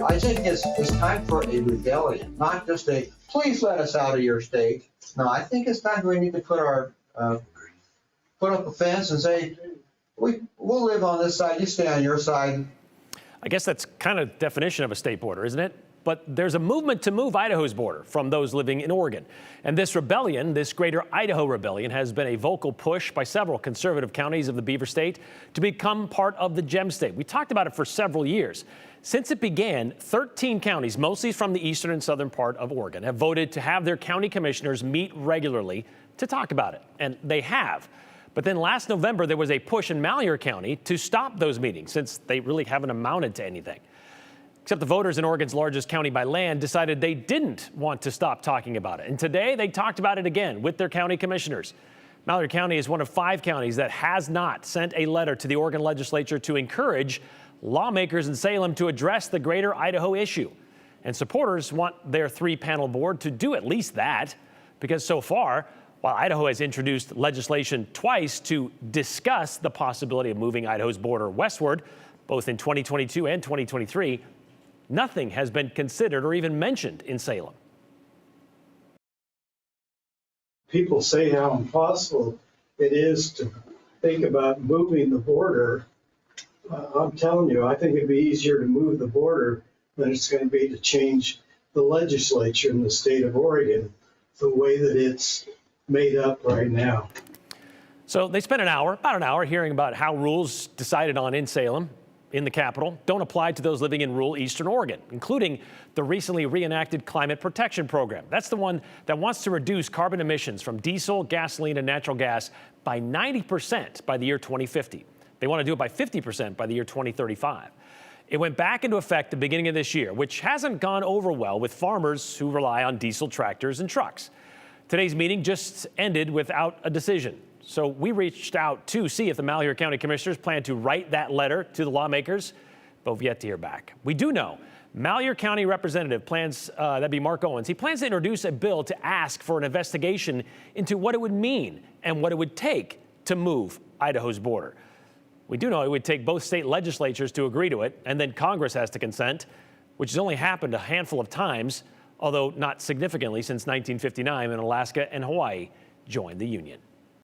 I think it's time for a rebellion, not just a please let us out of your state. No, I think it's time we need to put up a fence and say we'll live on this side, you stay on your side. I guess that's kind of definition of a state border, isn't it? But there's a movement to move Idaho's border from those living in Oregon. And this rebellion, this Greater Idaho Rebellion, has been a vocal push by several conservative counties of the Beaver State to become part of the Gem State. We talked about it for several years. Since it began, 13 counties, mostly from the eastern and southern part of Oregon, have voted to have their county commissioners meet regularly to talk about it. And they have. But then last November, there was a push in Malheur County to stop those meetings since they really haven't amounted to anything. Except the voters in Oregon's largest county by land decided they didn't want to stop talking about it. And today they talked about it again with their county commissioners. Malheur County is one of 5 counties that has not sent a letter to the Oregon legislature to encourage lawmakers in Salem to address the Greater Idaho issue. And supporters want their 3-panel board to do at least that, because so far, while Idaho has introduced legislation twice to discuss the possibility of moving Idaho's border westward, both in 2022 and 2023, nothing has been considered or even mentioned in Salem. People say how impossible it is to think about moving the border. I'm telling you, I think it'd be easier to move the border than it's going to be to change the legislature in the state of Oregon the way that it's made up right now. So they spent about an hour hearing about how rules decided on in Salem, in the capital, don't apply to those living in rural eastern Oregon, including the recently reenacted Climate Protection Program. That's the one that wants to reduce carbon emissions from diesel, gasoline, and natural gas by 90% by the year 2050. They want to do it by 50% by the year 2035. It went back into effect the beginning of this year, which hasn't gone over well with farmers who rely on diesel tractors and trucks. Today's meeting just ended without a decision. So we reached out to see if the Malheur County Commissioners plan to write that letter to the lawmakers, but we've yet to hear back. We do know Malheur County Representative plans, that'd be Mark Owens, he plans to introduce a bill to ask for an investigation into what it would mean and what it would take to move Idaho's border. We do know it would take both state legislatures to agree to it, and then Congress has to consent, which has only happened a handful of times, although not significantly since 1959 when Alaska and Hawaii joined the Union.